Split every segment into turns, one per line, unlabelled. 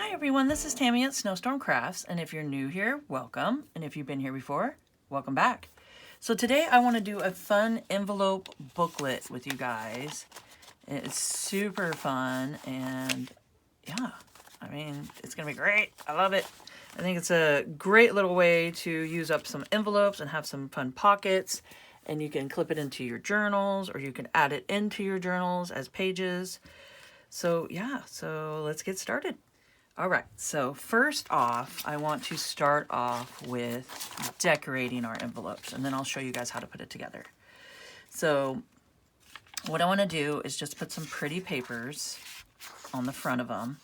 Hi everyone, this is Tammy at Snowstorm Crafts, and if you're new here, welcome, and if you've been here before, welcome back. So today I want to do a fun envelope booklet with you guys. It's super fun, and yeah, I mean, it's gonna be great. I love it. I think it's a great little way to use up some envelopes and have some fun pockets, and you can clip it into your journals, or you can add it into your journals as pages. So yeah, so let's get started. All right, so first off, I want to start off with decorating our envelopes, and then I'll show you guys how to put it together. So what I want to do is just put some pretty papers on the front of them,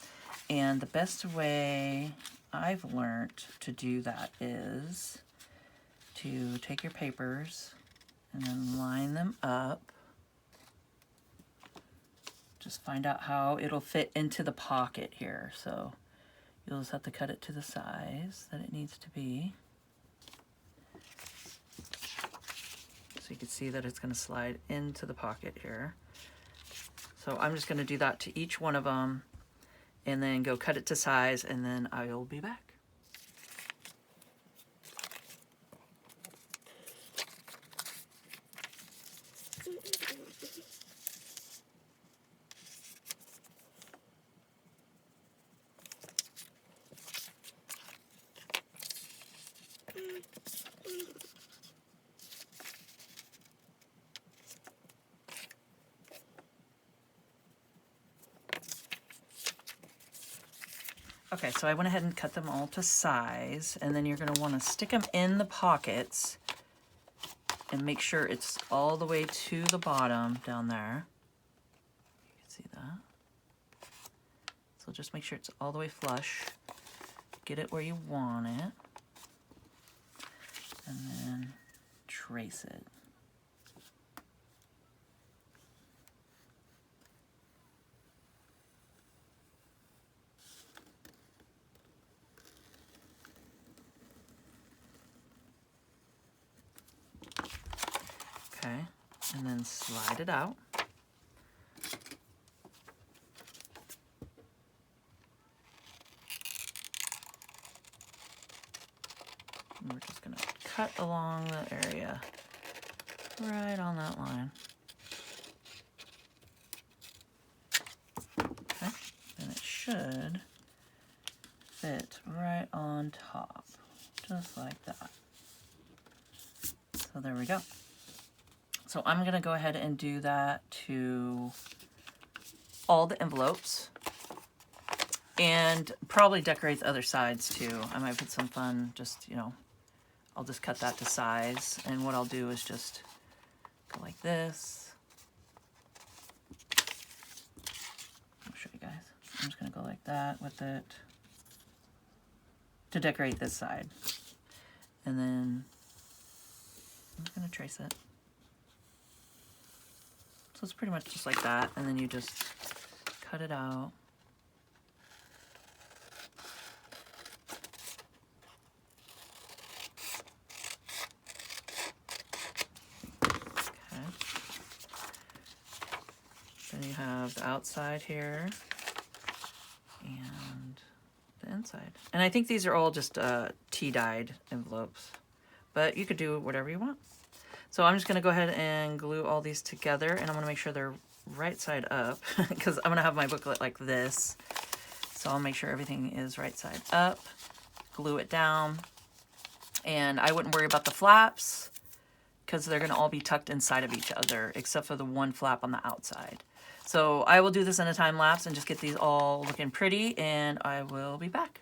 and the best way I've learned to do that is to take your papers and then line them up. Just find out how it'll fit into the pocket here. So you'll just have to cut it to the size that it needs to be. So you can see that it's going to slide into the pocket here. So I'm just going to do that to each one of them and then go cut it to size, and then I will be back. Okay, so I went ahead and cut them all to size, and then you're going to want to stick them in the pockets and make sure it's all the way to the bottom down there. You can see that. So just make sure it's all the way flush. Get it where you want it, and then trace it. Okay, and then slide it out. And we're just going to cut along the area right on that line. Okay, and it should fit right on top, just like that. So there we go. So I'm going to go ahead and do that to all the envelopes, and probably decorate the other sides too. I might put some fun, just, you know, I'll just cut that to size, and what I'll do is just go like this. I'll show you guys. I'm just going to go like that with it to decorate this side. And then I'm just going to trace it. So it's pretty much just like that, and then you just cut it out. Okay. Then you have the outside here and the inside. And I think these are all just tea-dyed envelopes, but you could do whatever you want. So I'm just going to go ahead and glue all these together, and I'm going to make sure they're right side up because I'm going to have my booklet like this. So I'll make sure everything is right side up, glue it down, and I wouldn't worry about the flaps because they're going to all be tucked inside of each other except for the one flap on the outside. So I will do this in a time lapse and just get these all looking pretty, and I will be back.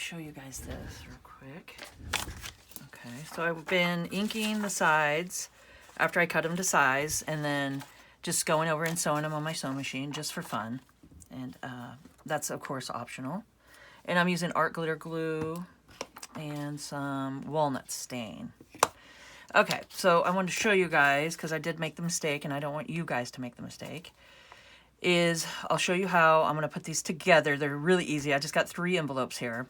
show you guys this real quick. Okay, so I've been inking the sides after I cut them to size, and then just going over and sewing them on my sewing machine just for fun. And that's, of course, optional. And I'm using art glitter glue and some walnut stain. Okay, so I wanted to show you guys, because I did make the mistake, and I don't want you guys to make the mistake, is I'll show you how I'm going to put these together. They're really easy. I just got 3 envelopes here,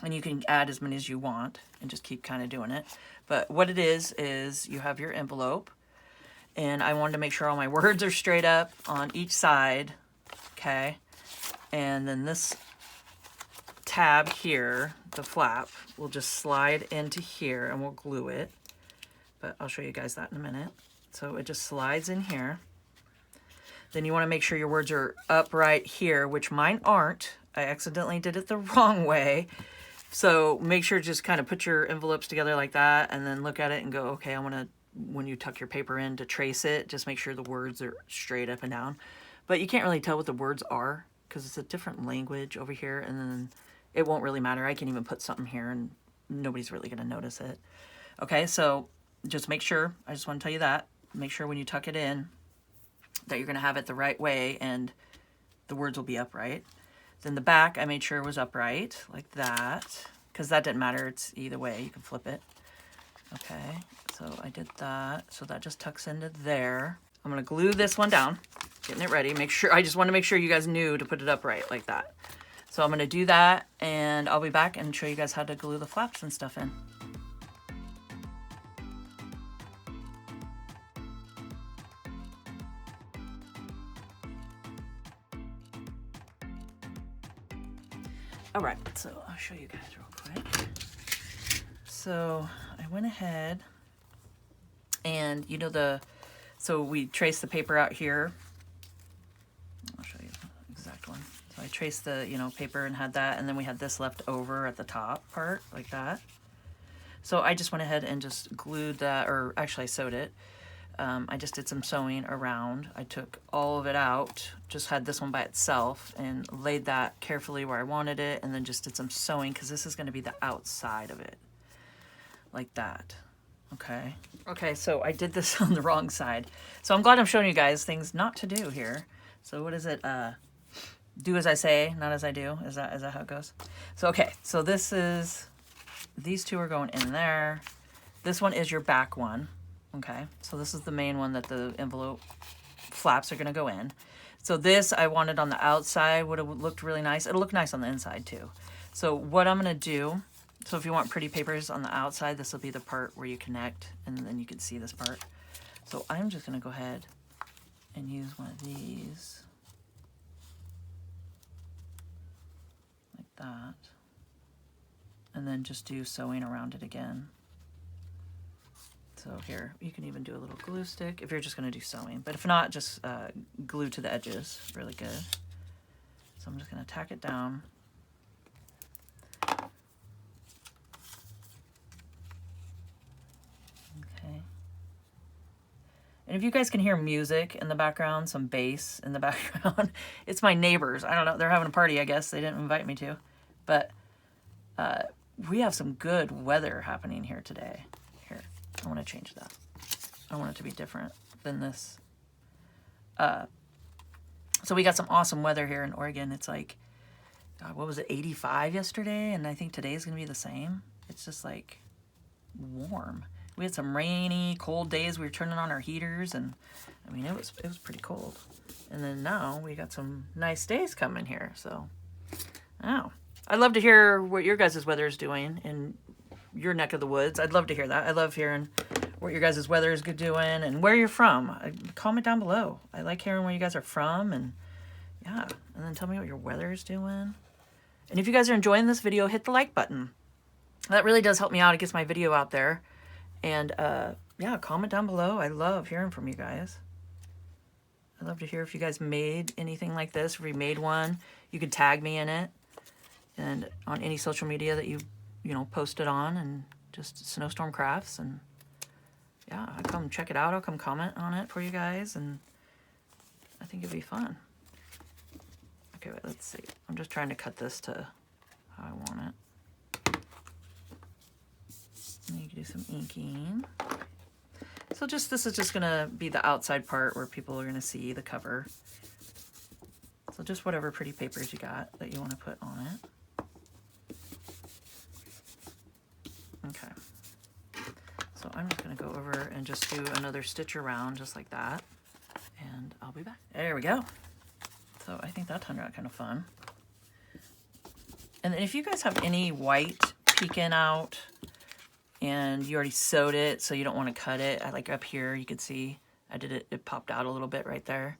and you can add as many as you want and just keep kind of doing it. But what it is you have your envelope, and I wanted to make sure all my words are straight up on each side, okay? And then this tab here, the flap, will just slide into here, and we'll glue it. But I'll show you guys that in a minute. So it just slides in here. Then you want to make sure your words are upright here, which mine aren't. I accidentally did it the wrong way. So make sure to just kind of put your envelopes together like that, and then look at it and go, okay, I want to, when you tuck your paper in to trace it, just make sure the words are straight up and down. But you can't really tell what the words are because it's a different language over here, and then it won't really matter. I can even put something here and nobody's really going to notice it. Okay, so just make sure, I just want to tell you that, make sure when you tuck it in that you're going to have it the right way and the words will be upright. Then the back I made sure was upright like that, because that didn't matter. It's either way, you can flip it. Okay, so I did that. So that just tucks into there. I'm going to glue this one down, getting it ready. Make sure, I just want to make sure you guys knew to put it upright like that. So I'm going to do that, and I'll be back and show you guys how to glue the flaps and stuff in. All right, so I'll show you guys real quick. So I went ahead and, you know, so we traced the paper out here. I'll show you the exact one. So I traced the, you know, paper and had that, and then we had this left over at the top part like that. So I just went ahead and just glued that, or actually I sewed it. I just did some sewing around. I took all of it out, just had this one by itself, and laid that carefully where I wanted it, and then just did some sewing, because this is going to be the outside of it, like that. Okay. Okay, so I did this on the wrong side. So I'm glad I'm showing you guys things not to do here. So what is it? Do as I say, not as I do. Is that how it goes? So, okay, so these two are going in there. This one is your back one. Okay, so this is the main one that the envelope flaps are going to go in. So this I wanted on the outside, would have looked really nice. It'll look nice on the inside too. So what I'm going to do, so if you want pretty papers on the outside, this will be the part where you connect, and then you can see this part. So I'm just going to go ahead and use one of these, like that, and then just do sewing around it again. So here, you can even do a little glue stick if you're just going to do sewing. But if not, just glue to the edges. Really good. So I'm just going to tack it down. Okay. And if you guys can hear music in the background, some bass in the background, it's my neighbors. I don't know. They're having a party, I guess. They didn't invite me to. But we have some good weather happening here today. I want to change that. I want it to be different than this. So we got some awesome weather here in Oregon. It's like, God, what was it, 85 yesterday? And I think today's going to be the same. It's just like warm. We had some rainy, cold days. We were turning on our heaters, and I mean, it was pretty cold. And then now we got some nice days coming here. So, oh, I'd love to hear what your guys' weather is doing in your neck of the woods. I'd love to hear that. I love hearing what your guys' weather is doing and where you're from. Comment down below. I like hearing where you guys are from, and yeah, and then tell me what your weather is doing. And if you guys are enjoying this video, hit the like button. That really does help me out. It gets my video out there. And yeah, comment down below. I love hearing from you guys. I'd love to hear if you guys made anything like this. If you made one, you could tag me in it, and on any social media that you know, post it on, and just Snowstorm Crafts, and yeah, I'll come check it out. I'll come comment on it for you guys, and I think it'd be fun. Okay, wait, let's see. I'm just trying to cut this to how how I want it. And you can do some inking. So this is just gonna be the outside part where people are gonna see the cover. So just whatever pretty papers you got that you want to put on it. Okay. So I'm just gonna go over and just do another stitch around just like that. And I'll be back. There we go. So I think that turned out kind of fun. And if you guys have any white peeking out and you already sewed it so you don't want to cut it, like up here you can see I did it, it popped out a little bit right there.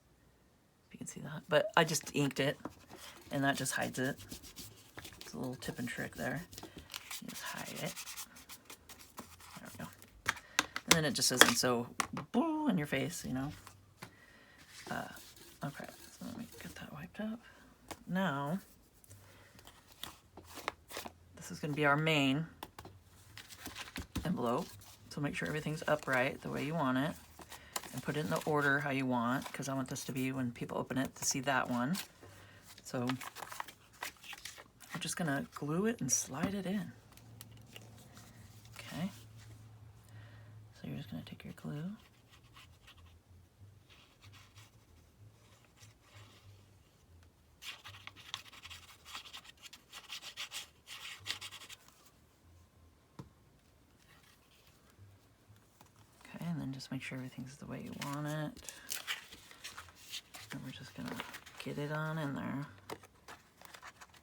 If you can see that. But I just inked it and that just hides it. It's a little tip and trick there. You just hide it. There we go. And then it just isn't so boo in your face, you know. Okay, so let me get that wiped up. Now, this is going to be our main envelope. So make sure everything's upright the way you want it. And put it in the order how you want, because I want this to be, when people open it, to see that one. So I'm just going to glue it and slide it in. Okay. So you're just going to take your glue. And then just make sure everything's the way you want it. And we're just gonna get it on in there.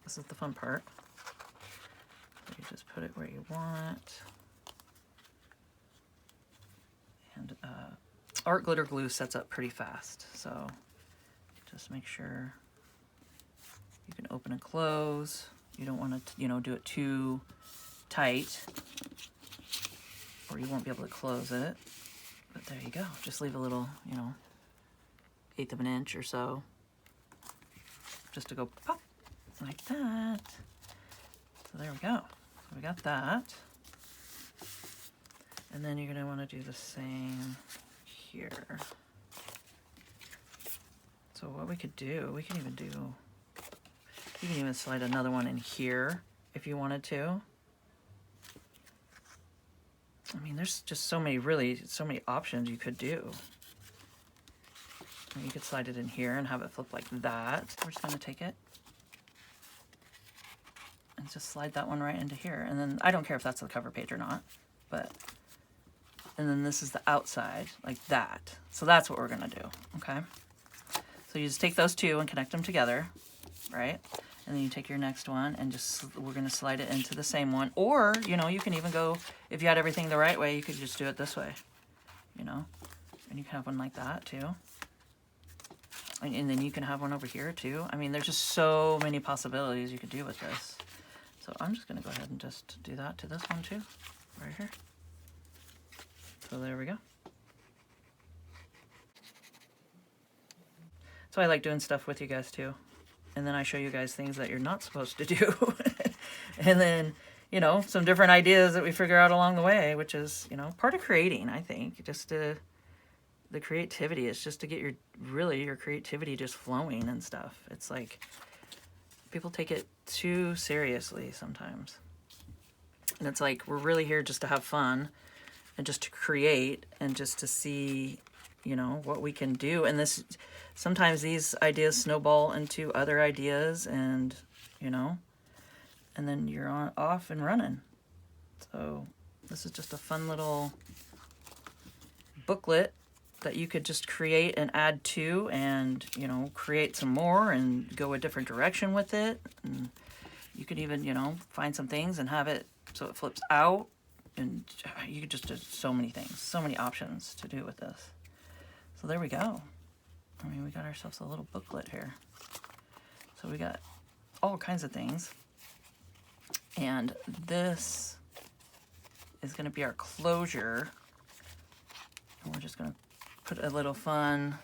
This is the fun part. You just put it where you want. And art glitter glue sets up pretty fast, so just make sure you can open and close. You don't want to, you know, do it too tight, or you won't be able to close it. But there you go. Just leave a little, you know, 1/8 of an inch or so, just to go pop like that. So there we go. So we got that. And then you're going to want to do the same here. So what we could do, we can even do, you can even slide another one in here if you wanted to. I mean, there's just so many, really, so many options you could do. And you could slide it in here and have it flip like that. We're just going to take it and just slide that one right into here. And then I don't care if that's the cover page or not, but, and then this is the outside, like that. So that's what we're going to do, okay? So you just take those two and connect them together, right? And then you take your next one and just, we're going to slide it into the same one. Or, you know, you can even go, if you had everything the right way, you could just do it this way, you know. And you can have one like that too. And then you can have one over here too. I mean, there's just so many possibilities you could do with this. So I'm just going to go ahead and just do that to this one too, right here. So there we go. So I like doing stuff with you guys too. And then I show you guys things that you're not supposed to do. And then, you know, some different ideas that we figure out along the way, which is, you know, part of creating, I think. Just to, the creativity is just to get your, really, your creativity just flowing and stuff. It's like, people take it too seriously sometimes. And it's like, we're really here just to have fun and just to create and just to see, you know, what we can do. And this, sometimes these ideas snowball into other ideas, and, you know, and then you're on, off and running. So this is just a fun little booklet that you could just create and add to, and, you know, create some more and go a different direction with it. And you could even, you know, find some things and have it so it flips out, and you could just do so many things, so many options to do with this. So there we go. I mean, we got ourselves a little booklet here. So we got all kinds of things. And this is going to be our closure. And we're just going to put a little fun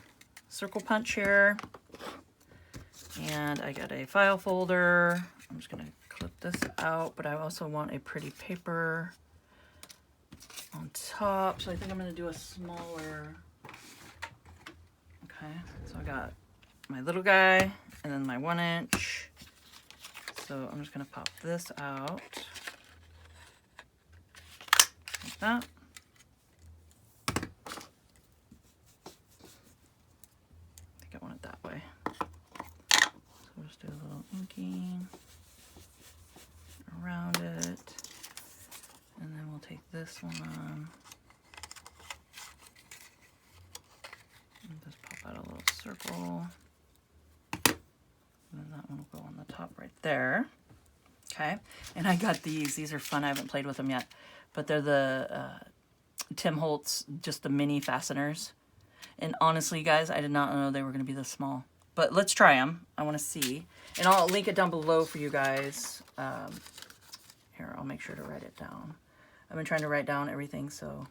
circle punch here. And I got a file folder. I'm just going to clip this out, but I also want a pretty paper on top. So I think I'm going to do a smaller. Okay, so I got my little guy and then my 1 inch. So I'm just going to pop this out like that. I think I want it that way. So we'll just do a little inking around it. And then we'll take this one on and just pop out a little circle. And then that one will go on the top right there. Okay, and I got these. These are fun. I haven't played with them yet, but they're the Tim Holtz, just the mini fasteners. And honestly, guys, I did not know they were going to be this small. But let's try them. I want to see. And I'll link it down below for you guys. Here, I'll make sure to write it down. I've been trying to write down everything so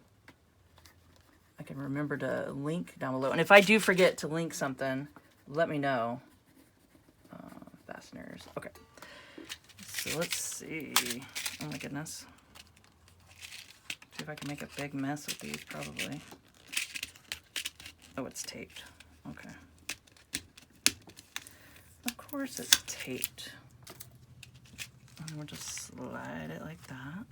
I can remember to link down below. And if I do forget to link something, let me know. Fasteners. Okay. So let's see. Oh my goodness. See if I can make a big mess with these, probably. Oh, it's taped. Okay. Of course it's taped. And we'll just slide it like that.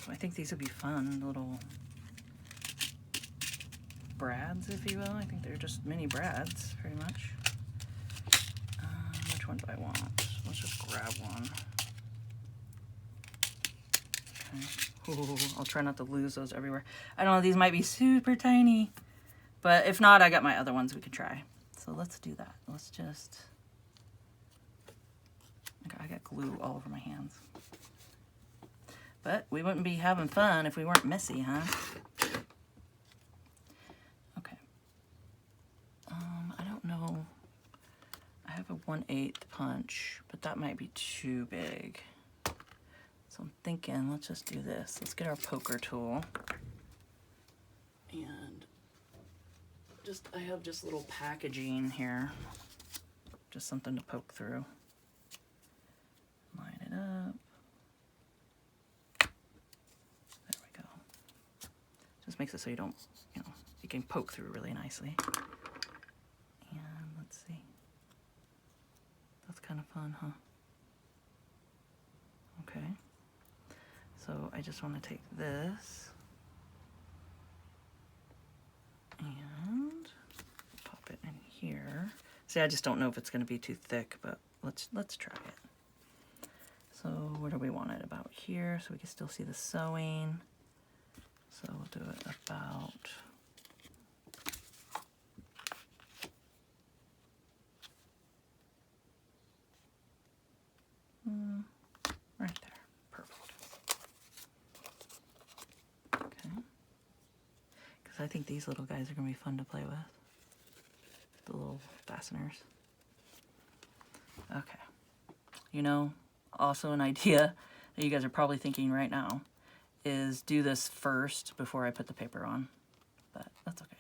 So I think these would be fun, little brads, if you will. I think they're just mini brads, pretty much. Which one do I want? Let's just grab one. Okay. Ooh, I'll try not to lose those everywhere. I don't know, these might be super tiny, but if not, I got my other ones we could try. So let's do that. Let's just, I got glue all over my hands. But we wouldn't be having fun if we weren't messy, huh? Okay. I don't know. I have a 1/8 punch, but that might be too big. So I'm thinking, let's just do this. Let's get our poker tool. And I have just little packaging here. Just something to poke through. Line it up. There we go. Just makes it so you don't, you can poke through really nicely. And let's see. That's kind of fun, huh? Okay. So I just want to take this and pop it in here. See, I just don't know if it's going to be too thick, but let's try it. So where do we want it? About here, so we can still see the sewing. So we'll do it about right there. Perfect. Okay. Because I think these little guys are going to be fun to play with. The little fasteners. Okay. Also an idea that you guys are probably thinking right now is do this first before I put the paper on. But that's okay.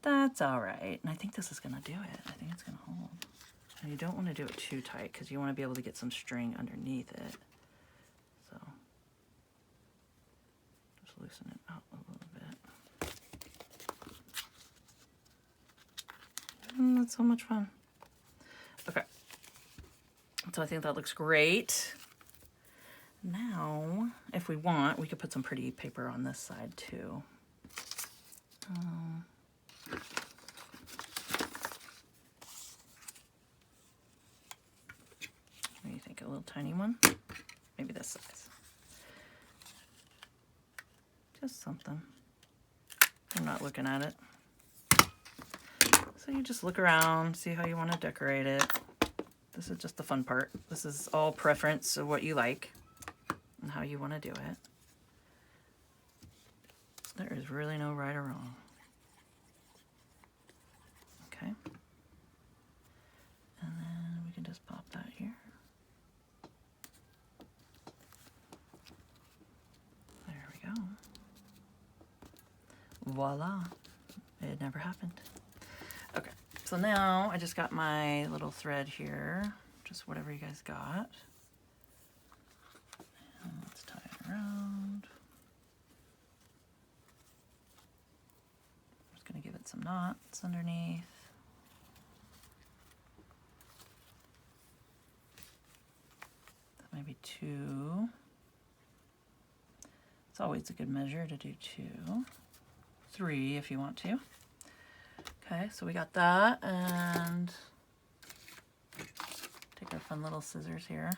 That's all right. And I think this is going to do it. I think it's going to hold. And you don't want to do it too tight because you want to be able to get some string underneath it. So just loosen it out a little bit. And that's so much fun. Okay. So I think that looks great. Now, if we want, we could put some pretty paper on this side too. What do you think? A little tiny one? Maybe this size. Just something. I'm not looking at it. So you just look around, see how you want to decorate it. This is just the fun part. This is all preference of what you like and how you want to do it. There is really no right or wrong. Okay. And then we can just pop that here. There we go. Voila. It never happened. Okay. So now I just got my little thread here. Just whatever you guys got. And let's tie it around. I'm just going to give it some knots underneath. 2. It's always a good measure to do 2. 3 if you want to. Okay, so we got that, and take our fun little scissors here.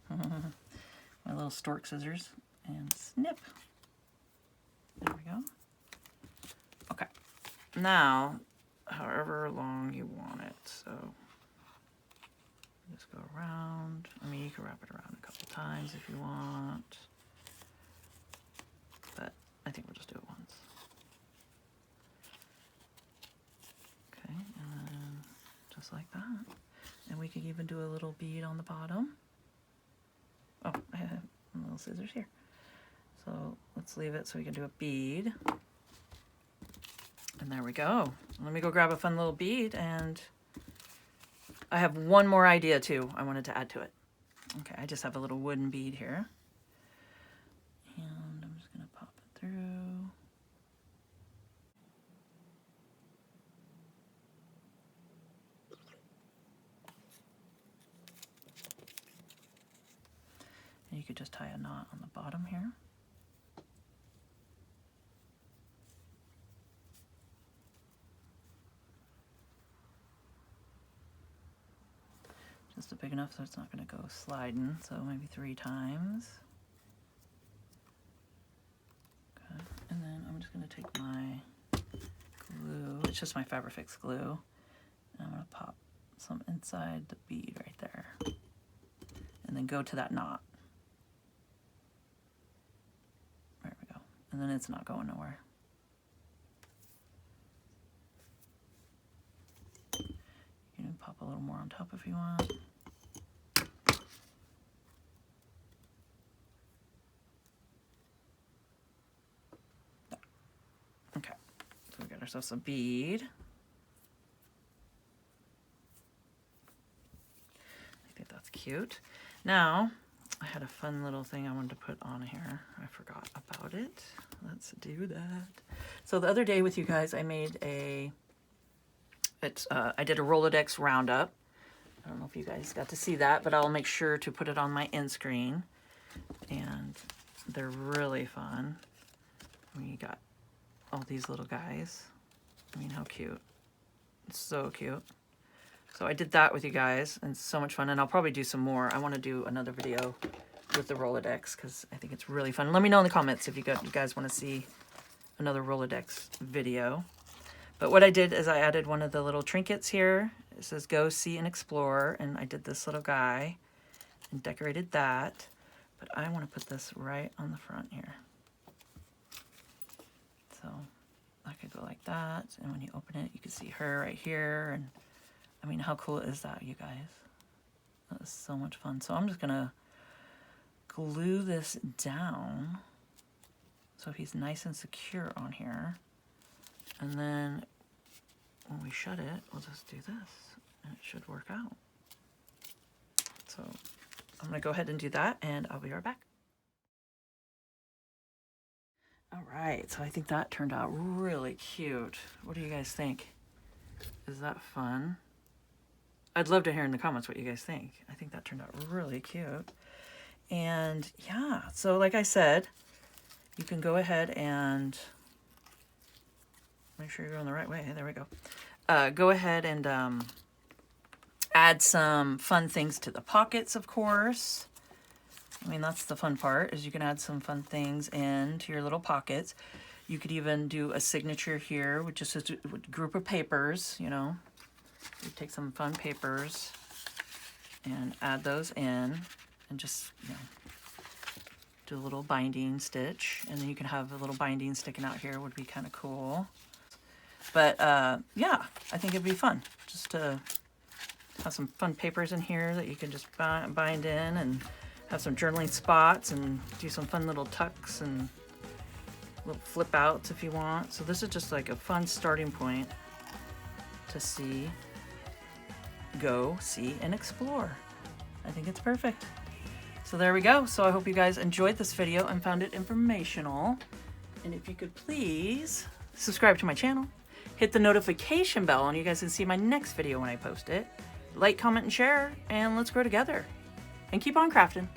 My little stork scissors, and snip. There we go. Okay, now however long you want it, so just go around. I mean, you can wrap it around a couple times if you want, but I think we'll just do it once. Okay, and then just like that. And we could even do a little bead on the bottom. Oh, I have little scissors here. So let's leave it so we can do a bead. And there we go. Let me go grab a fun little bead, and I have one more idea too I wanted to add to it. Okay, I just have a little wooden bead here. And I'm just gonna pop it through. And you could just tie a knot on the bottom here. Just big enough so it's not going to go sliding, so maybe 3 times. Okay, and then I'm just going to take my glue, it's just my Fabrifix glue, and I'm going to pop some inside the bead right there, and then go to that knot. There we go, and then it's not going nowhere. You can pop a little more on top if you want. Okay, so we got ourselves a bead. I think that's cute. Now, I had a fun little thing I wanted to put on here. I forgot about it. Let's do that. So the other day with you guys, I made a, I did a Rolodex roundup. I don't know if you guys got to see that, but I'll make sure to put it on my end screen. And they're really fun. We got all these little guys. I mean, how cute. It's so cute. So I did that with you guys, and it's so much fun, and I'll probably do some more. I want to do another video with the Rolodex because I think it's really fun. Let me know in the comments if you guys want to see another Rolodex video. But what I did is I added one of the little trinkets here. It says go, see, and explore, and I did this little guy and decorated that. But I want to put this right on the front here. So I could go like that, and when you open it, you can see her right here. And I mean, how cool is that, you guys? That was so much fun. So I'm just gonna glue this down so he's nice and secure on here. And then when we shut it, we'll just do this, and it should work out. So I'm gonna go ahead and do that, and I'll be right back. All right, so I think that turned out really cute. What do you guys think? Is that fun? I'd love to hear in the comments what you guys think. I think that turned out really cute. And yeah, so like I said, you can go ahead and make sure you're going the right way. There we go. Go ahead and add some fun things to the pockets, of course. I mean, that's the fun part, is you can add some fun things into your little pockets. You could even do a signature here with just a group of papers, you know. You take some fun papers and add those in, and just, you know, do a little binding stitch. And then you can have a little binding sticking out here, would be kind of cool. But yeah, I think it'd be fun just to have some fun papers in here that you can just bind in, and have some journaling spots, and do some fun little tucks and little flip outs if you want. So this is just like a fun starting point to see, go, see, and explore. I think it's perfect. So there we go. So I hope you guys enjoyed this video and found it informational. And if you could please subscribe to my channel, hit the notification bell, and you guys can see my next video when I post it. Like, comment, and share, and let's grow together. And keep on crafting.